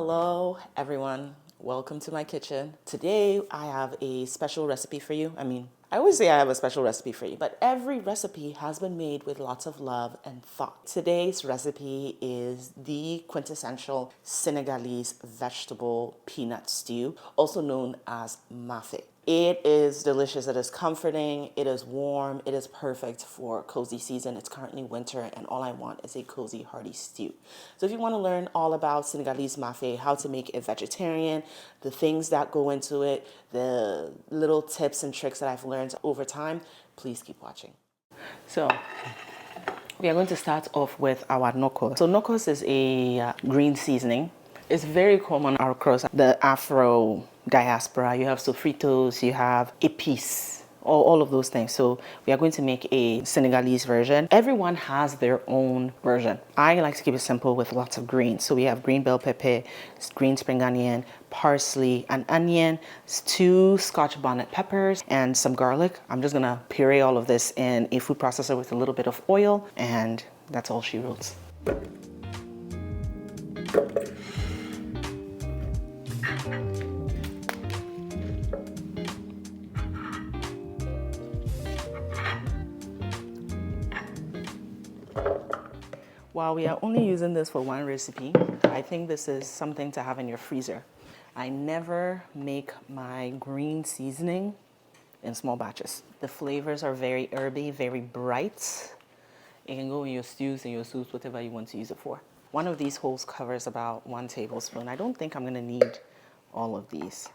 Hello, everyone. Welcome to my kitchen. Today, I have a special recipe for you. I always say I have a special recipe for you, but every recipe has been made with lots of love and thought. Today's recipe is the quintessential Senegalese vegetable peanut stew, also known as mafe. It is delicious, it is comforting, it is warm, it is perfect for cozy season. It's currently winter and all I want is a cozy, hearty stew. So if you want to learn all about Senegalese Mafe, how to make it vegetarian, the things that go into it, the little tips and tricks that I've learned over time, please keep watching. So we are going to start off with our Nokoss. So Nokoss is a green seasoning. It's very common across the Afro diaspora. You have sofritos, you have épices, all of those things. So we are going to make a Senegalese version. Everyone has their own version. I like to keep it simple with lots of greens. So we have green bell pepper, green spring onion, parsley, and onion, 2 Scotch bonnet peppers, and some garlic. I'm just gonna puree all of this in a food processor with a little bit of oil, and that's all she wrote. While we are only using this for one recipe, I think this is something to have in your freezer. I never make my green seasoning in small batches. The flavors are very herby, very bright. It can go in your stews and your soups, whatever you want to use it for. One of these holes covers about 1 tablespoon. I don't think I'm gonna need all of these.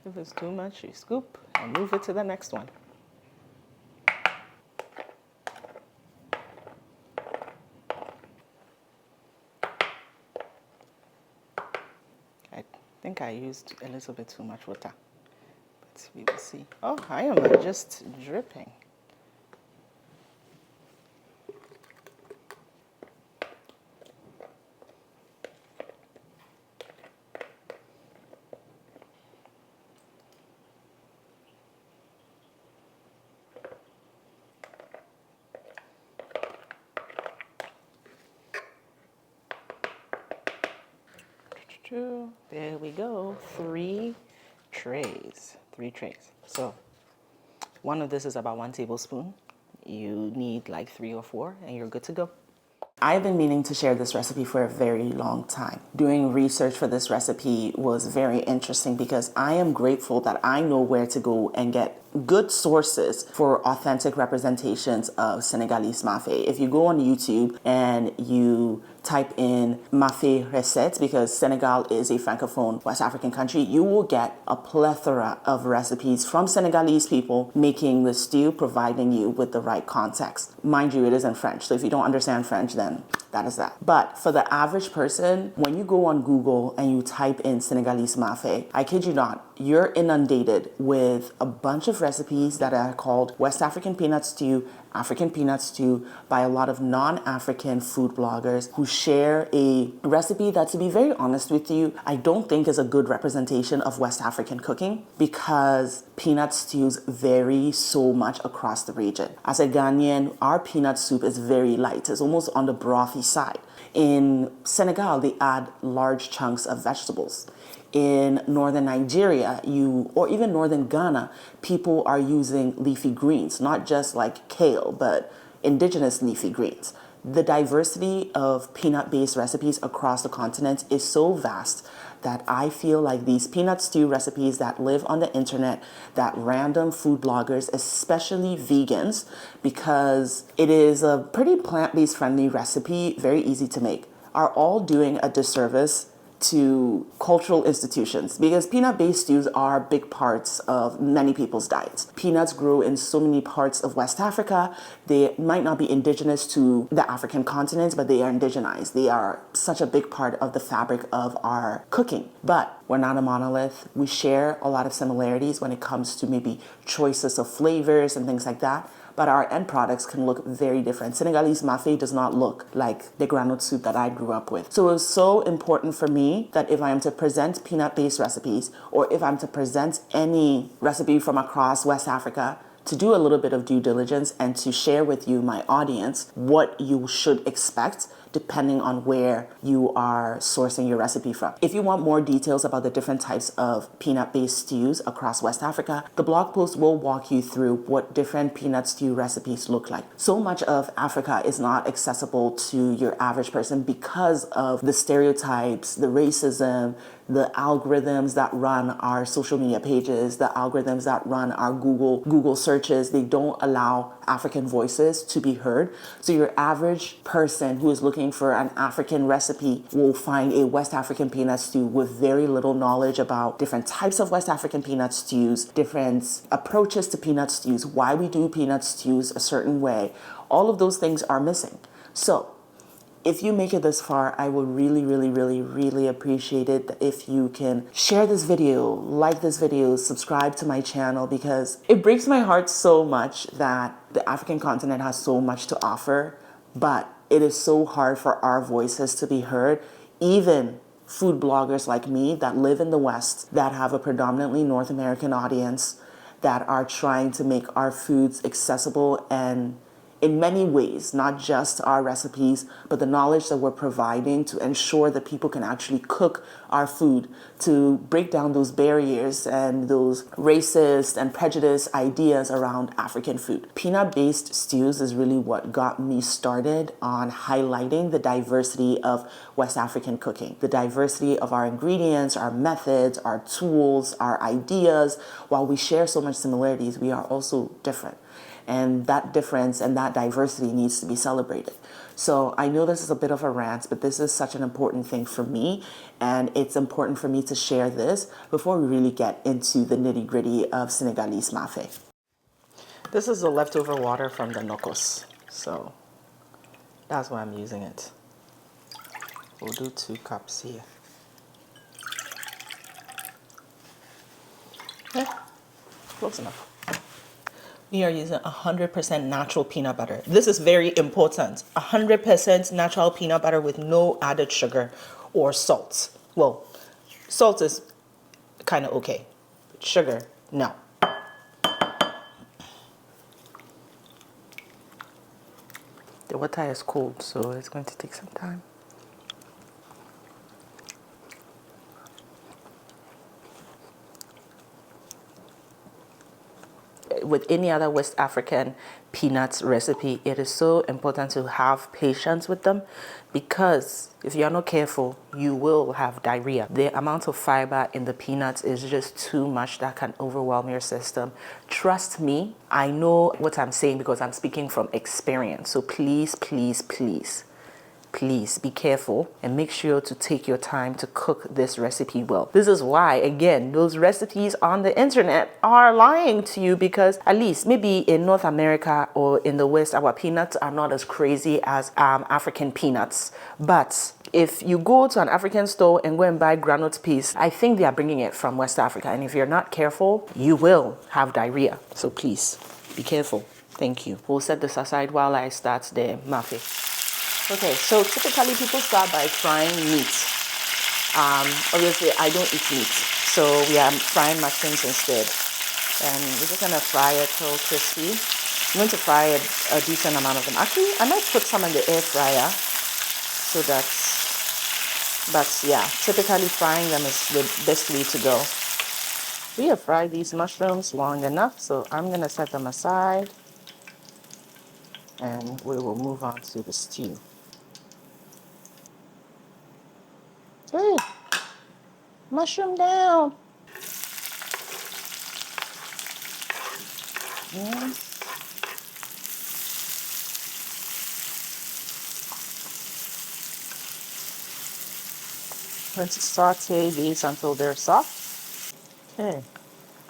If it's too much, you scoop and move it to the next one. I think I used a little bit too much water, but we will see. Oh, I am just dripping. There we go, 3 trays. So one of this is about 1 tablespoon. You need like 3 or 4 and you're good to go. I've been meaning to share this recipe for a very long time. Doing research for this recipe was very interesting because I am grateful that I know where to go and get good sources for authentic representations of Senegalese Mafe. If you go on YouTube and you type in Mafe Process, because Senegal is a francophone West African country, you will get a plethora of recipes from Senegalese people making the stew, providing you with the right context. Mind you, it is in French, so if you don't understand French, then that is that. But for the average person, when you go on Google and you type in Senegalese Mafe, I kid you not, you're inundated with a bunch of recipes that are called West African peanut stew, African peanut stew, by a lot of non-African food bloggers who share a recipe that, to be very honest with you, I don't think is a good representation of West African cooking because peanut stews vary so much across the region. As a Ghanaian, our peanut soup is very light. It's almost on the brothy side. In Senegal, they add large chunks of vegetables. In northern Nigeria, or even northern Ghana, people are using leafy greens, not just like kale, but indigenous leafy greens. The diversity of peanut-based recipes across the continent is so vast that I feel like these peanut stew recipes that live on the internet, that random food bloggers, especially vegans, because it is a pretty plant-based friendly recipe, very easy to make, are all doing a disservice to cultural institutions because peanut-based stews are big parts of many people's diets. Peanuts grow in so many parts of West Africa. They might not be indigenous to the African continent, but they are indigenized. They are such a big part of the fabric of our cooking. But we're not a monolith. We share a lot of similarities when it comes to maybe choices of flavors and things like that. But our end products can look very different. Senegalese Mafe does not look like the granite soup that I grew up with. So it was so important for me that if I am to present peanut-based recipes, or if I'm to present any recipe from across West Africa, to do a little bit of due diligence and to share with you, my audience, what you should expect depending on where you are sourcing your recipe from. If you want more details about the different types of peanut-based stews across West Africa, the blog post will walk you through what different peanut stew recipes look like. So much of Africa is not accessible to your average person because of the stereotypes, the racism, the algorithms that run our social media pages, the algorithms that run our Google searches. They don't allow African voices to be heard. So your average person who is looking for an African recipe will find a West African peanut stew with very little knowledge about different types of West African peanut stews, different approaches to peanut stews, why we do peanut stews a certain way. All of those things are missing. So if you make it this far, I would really appreciate it if you can share this video, like this video, subscribe to my channel, because it breaks my heart so much that the African continent has so much to offer, but it is so hard for our voices to be heard. Even food bloggers like me that live in the West, that have a predominantly North American audience, that are trying to make our foods accessible and in many ways, not just our recipes, but the knowledge that we're providing to ensure that people can actually cook our food, to break down those barriers and those racist and prejudiced ideas around African food. Peanut-based stews is really what got me started on highlighting the diversity of West African cooking, the diversity of our ingredients, our methods, our tools, our ideas. While we share so much similarities, we are also different. And that difference and that diversity needs to be celebrated. So I know this is a bit of a rant, but this is such an important thing for me. And it's important for me to share this before we really get into the nitty-gritty of Senegalese Mafe. This is the leftover water from the Nokoss. So that's why I'm using it. We'll do 2 cups here. Okay, close enough. We are using 100% natural peanut butter. This is very important. 100% natural peanut butter with no added sugar or salt. Well, salt is kind of okay, but sugar, no. The water is cold, so it's going to take some time. With any other West African peanuts recipe, it is so important to have patience with them, because if you're not careful, you will have diarrhea. The amount of fiber in the peanuts is just too much that can overwhelm your system. Trust me, I know what I'm saying because I'm speaking from experience. So please be careful and make sure to take your time to cook this recipe well. This is why, again, those recipes on the internet are lying to you, because at least maybe in North America or in the West, our peanuts are not as crazy as African peanuts. But if you go to an African store and go and buy groundnut peas, I think they are bringing it from West Africa. And if you're not careful, you will have diarrhea. So please be careful. Thank you. We'll set this aside while I start the mafe. Okay, so typically people start by frying meat. Obviously, I don't eat meat, so we are frying mushrooms instead. And we're just gonna fry it till crispy. I'm going to fry a decent amount of them. Actually, I might put some in the air fryer, so but yeah, typically frying them is the best way to go. We have fried these mushrooms long enough, so I'm gonna set them aside, and we will move on to the stew. Hey, mushroom down. Yeah. Let's saute these until they're soft. Okay,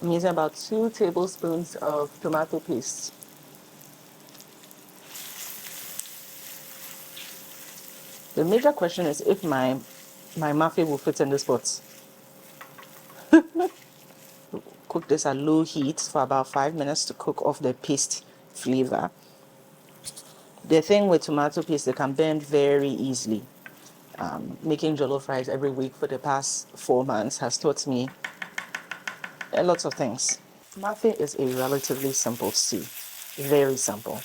I'm using about 2 tablespoons of tomato paste. The major question is if my mafe will fit in this pot. Cook this at low heat for about 5 minutes to cook off the paste flavor. The thing with tomato paste, they can bend very easily. Making jollof rice every week for the past 4 months has taught me lots of things. Mafe is a relatively simple stew. Very simple.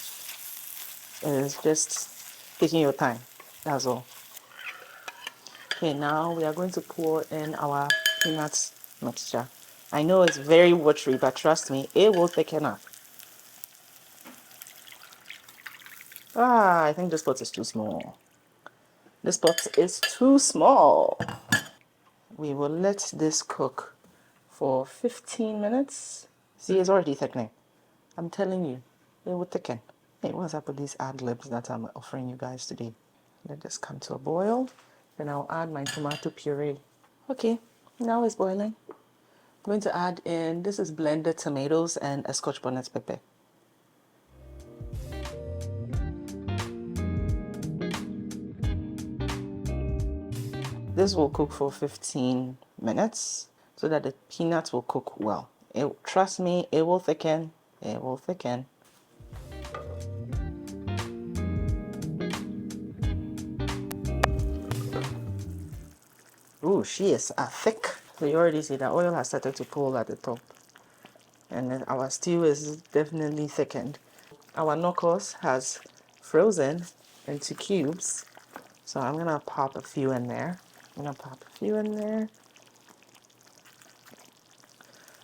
It's just taking your time. That's all. Okay, now we are going to pour in our peanuts mixture. I know it's very watery, but trust me, it will thicken up. Ah, I think this pot is too small. This pot is too small. We will let this cook for 15 minutes. See, it's already thickening. I'm telling you, it will thicken. Hey, what's up with these ad libs that I'm offering you guys today? Let this come to a boil. Then I'll add my tomato puree. Okay, now it's boiling. I'm going to add in, this is blended tomatoes and a scotch bonnet pepper. This will cook for 15 minutes so that the peanuts will cook well. Trust me, it will thicken. It will thicken. Ooh, she is thick. So you already see that oil has started to pool at the top. And then our stew is definitely thickened. Our Nokoss has frozen into cubes. So I'm gonna pop a few in there.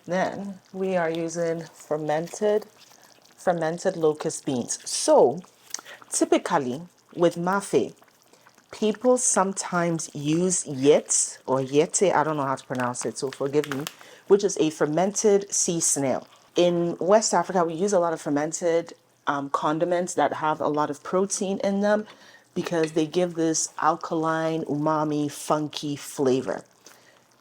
Then we are using fermented locust beans. So typically with Mafe, people sometimes use yet or yete, I don't know how to pronounce it, so forgive me, which is a fermented sea snail. In West Africa, we use a lot of fermented condiments that have a lot of protein in them because they give this alkaline, umami, funky flavor.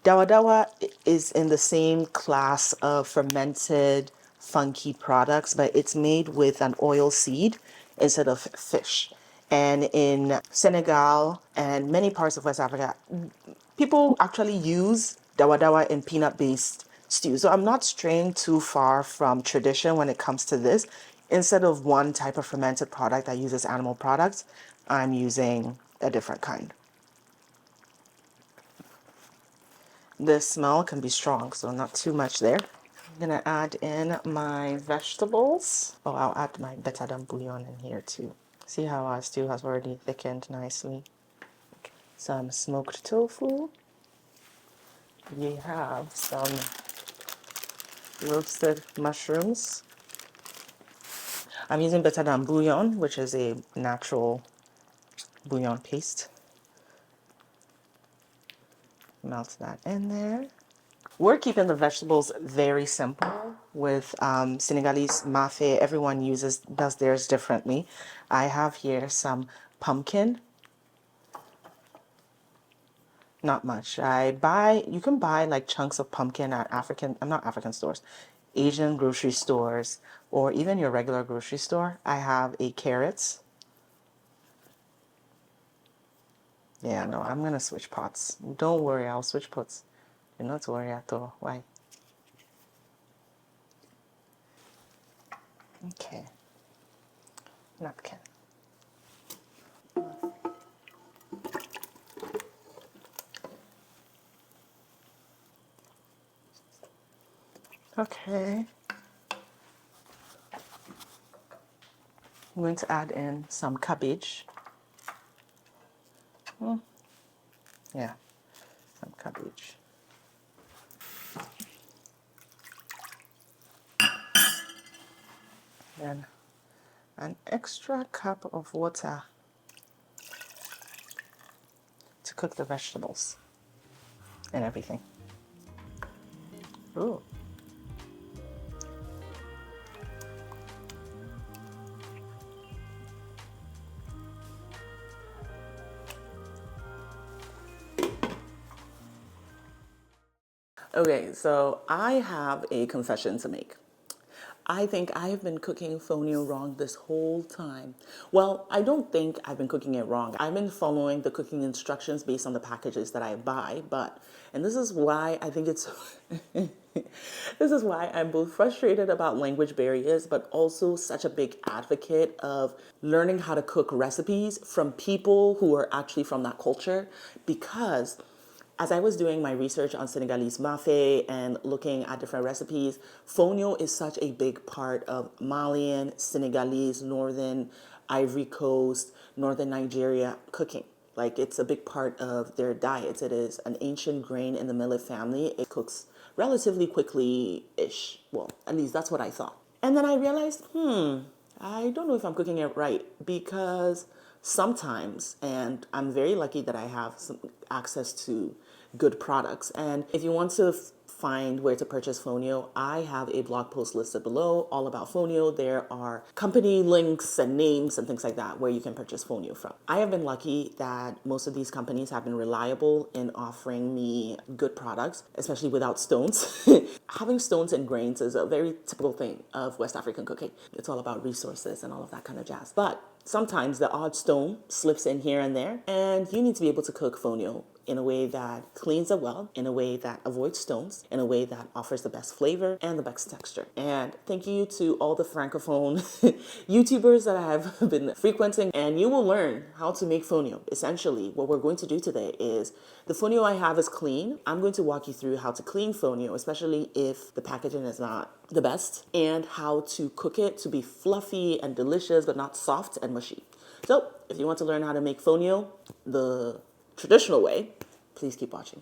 Dawa dawa is in the same class of fermented, funky products, but it's made with an oil seed instead of fish. And in Senegal and many parts of West Africa, people actually use dawa dawa in peanut-based stew. So I'm not straying too far from tradition when it comes to this. Instead of one type of fermented product that uses animal products, I'm using a different kind. The smell can be strong, so not too much there. I'm gonna add in my vegetables. Oh, I'll add my betadine bouillon in here too. See how our stew has already thickened nicely. Some smoked tofu. We have some roasted mushrooms. I'm using betadine bouillon, which is a natural bouillon paste. Melt that in there. We're keeping the vegetables very simple with Senegalese Mafe. Everyone does theirs differently. I have here some pumpkin. Not much. You can buy like chunks of pumpkin at not African stores, Asian grocery stores, or even your regular grocery store. I have a carrots. Yeah, no, I'm gonna switch pots. Don't worry, I'll switch pots. Do not worry at all. Why? Okay. Napkin. Okay. I'm going to add in some cabbage. Yeah, some cabbage. Then an extra cup of water to cook the vegetables and everything. Ooh. Okay, so I have a confession to make. I think I have been cooking fonio wrong this whole time. Well, I don't think I've been cooking it wrong. I've been following the cooking instructions based on the packages that I buy, and this is why I think it's, this is why I'm both frustrated about language barriers, but also such a big advocate of learning how to cook recipes from people who are actually from that culture, because as I was doing my research on Senegalese Mafe and looking at different recipes, fonio is such a big part of Malian, Senegalese, Northern Ivory Coast, Northern Nigeria cooking. Like, it's a big part of their diets. It is an ancient grain in the millet family. It cooks relatively quickly-ish. Well, at least that's what I thought. And then I realized, I don't know if I'm cooking it right, because sometimes, and I'm very lucky that I have some access to good products. And if you want to find where to purchase Fonio, I have a blog post listed below all about Fonio. There are company links and names and things like that where you can purchase Fonio from. I have been lucky that most of these companies have been reliable in offering me good products, especially without stones. Having stones and grains is a very typical thing of West African cooking. It's all about resources and all of that kind of jazz. But sometimes the odd stone slips in here and there, and you need to be able to cook Fonio in a way that cleans it well, in a way that avoids stones, in a way that offers the best flavor and the best texture. And thank you to all the Francophone YouTubers that I have been frequenting, and you will learn how to make Fonio. Essentially, what we're going to do today is, the Fonio I have is clean. I'm going to walk you through how to clean Fonio, especially if the packaging is not the best, and how to cook it to be fluffy and delicious, but not soft and mushy. So if you want to learn how to make Fonio the traditional way, please keep watching.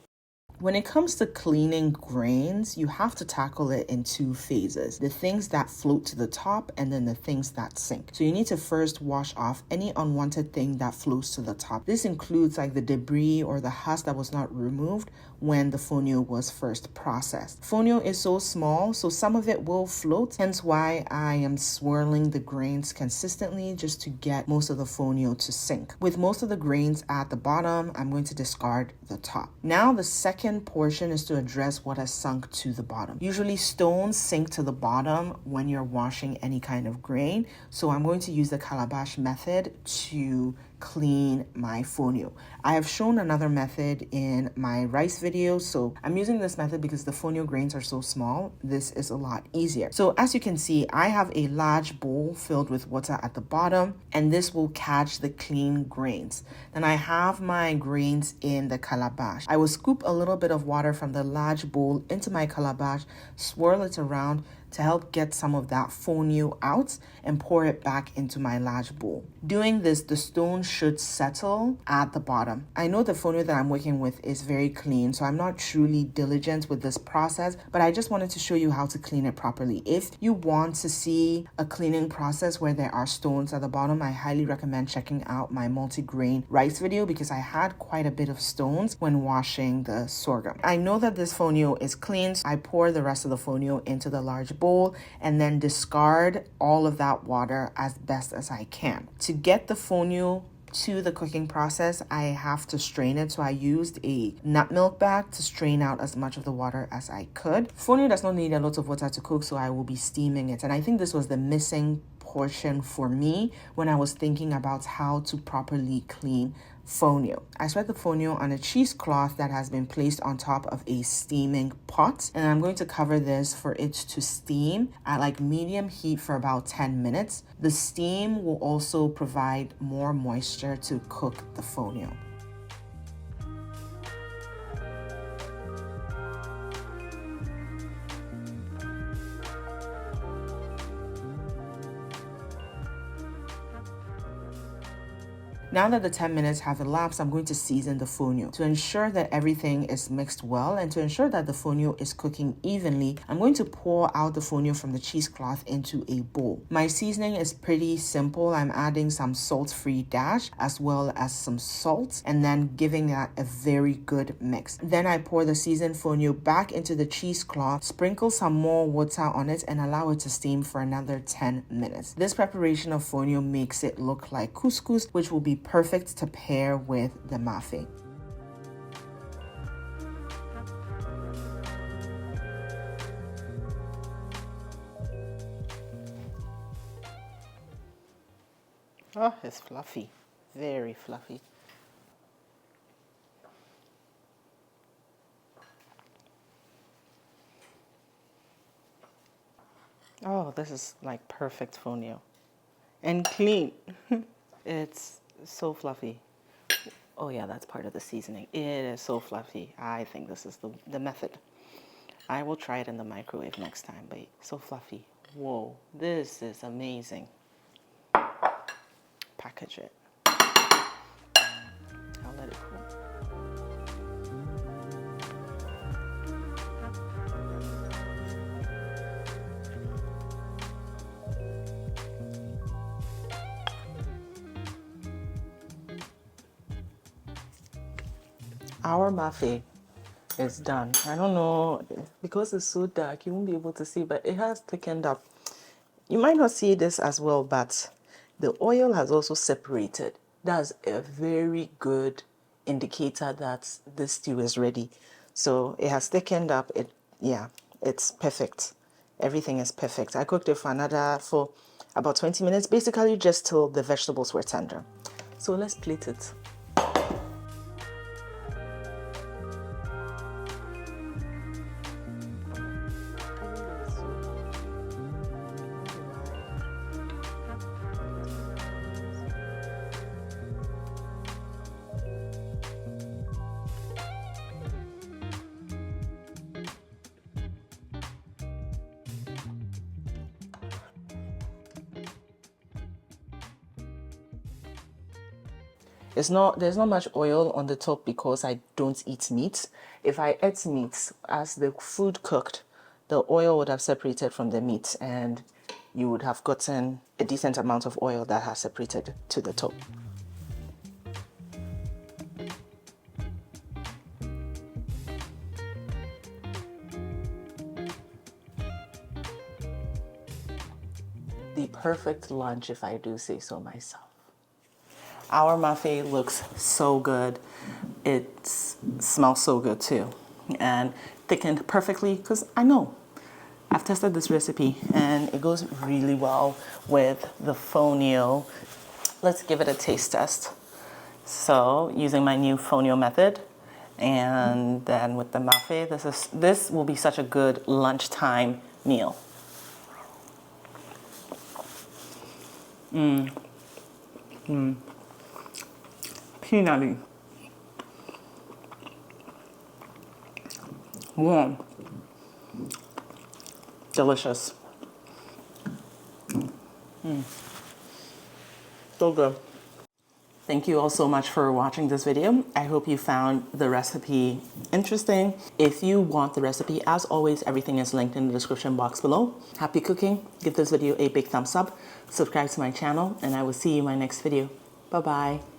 When it comes to cleaning grains, you have to tackle it in two phases. The things that float to the top and then the things that sink. So you need to first wash off any unwanted thing that floats to the top. This includes like the debris or the husk that was not removed when the fonio was first processed. Fonio is so small, so some of it will float, hence why I am swirling the grains consistently just to get most of the fonio to sink. With most of the grains at the bottom, I'm going to discard the top. Now the second portion is to address what has sunk to the bottom. Usually stones sink to the bottom when you're washing any kind of grain, so I'm going to use the calabash method to clean my fonio. I have shown another method in my rice video, so I'm using this method because the fonio grains are so small. This is a lot easier. So as you can see, I have a large bowl filled with water at the bottom, and this will catch the clean grains. Then I have my grains in the calabash. I will scoop a little bit of water from the large bowl into my calabash, swirl it around to help get some of that fonio out, and pour it back into my large bowl. Doing this, the stone should settle at the bottom. I know the fonio that I'm working with is very clean, so I'm not truly diligent with this process, but I just wanted to show you how to clean it properly. If you want to see a cleaning process where there are stones at the bottom, I highly recommend checking out my multi-grain rice video, because I had quite a bit of stones when washing the sorghum. I know that this fonio is clean, so I pour the rest of the fonio into the large bowl and then discard all of that water as best as I can. To get the fonio to the cooking process, I have to strain it, so I used a nut milk bag to strain out as much of the water as I could. Fonio does not need a lot of water to cook, so I will be steaming it, and I think this was the missing portion for me when I was thinking about how to properly clean fonio. I spread the fonio on a cheesecloth that has been placed on top of a steaming pot, and I'm going to cover this for it to steam at like medium heat for about 10 minutes. The steam will also provide more moisture to cook the fonio. Now that the 10 minutes have elapsed, I'm going to season the fonio. To ensure that everything is mixed well and to ensure that the fonio is cooking evenly, I'm going to pour out the fonio from the cheesecloth into a bowl. My seasoning is pretty simple. I'm adding some salt-free dash as well as some salt, and then giving that a very good mix. Then I pour the seasoned fonio back into the cheesecloth, sprinkle some more water on it, and allow it to steam for another 10 minutes. This preparation of fonio makes it look like couscous, which will be perfect to pair with the mafe. Oh, it's fluffy, very fluffy. Oh, this is like perfect fonio and clean. It's so fluffy. Oh yeah, that's part of the seasoning. It is so fluffy. I think this is the method. I will try it in the microwave next time, but so fluffy. Whoa, this is amazing. Package it. How Our mafe is done. I don't know, because it's so dark, you won't be able to see, but it has thickened up. You might not see this as well, but the oil has also separated. That's a very good indicator that this stew is ready. So it has thickened up. Yeah, it's perfect. Everything is perfect. I cooked it for about 20 minutes, basically just till the vegetables were tender. So let's plate it. There's not much oil on the top because I don't eat meat. If I ate meat, as the food cooked, the oil would have separated from the meat and you would have gotten a decent amount of oil that has separated to the top. The perfect lunch, if I do say so myself. Our mafe looks so good. It smells so good too. And thickened perfectly, because I know I've tested this recipe and it goes really well with the fonio. Let's give it a taste test. So using my new fonio method, and then with the mafe, this will be such a good lunchtime meal. Peanutty. Warm. Delicious. So good. Thank you all so much for watching this video. I hope you found the recipe interesting. If you want the recipe, as always, everything is linked in the description box below. Happy cooking. Give this video a big thumbs up. Subscribe to my channel, and I will see you in my next video. Bye-bye.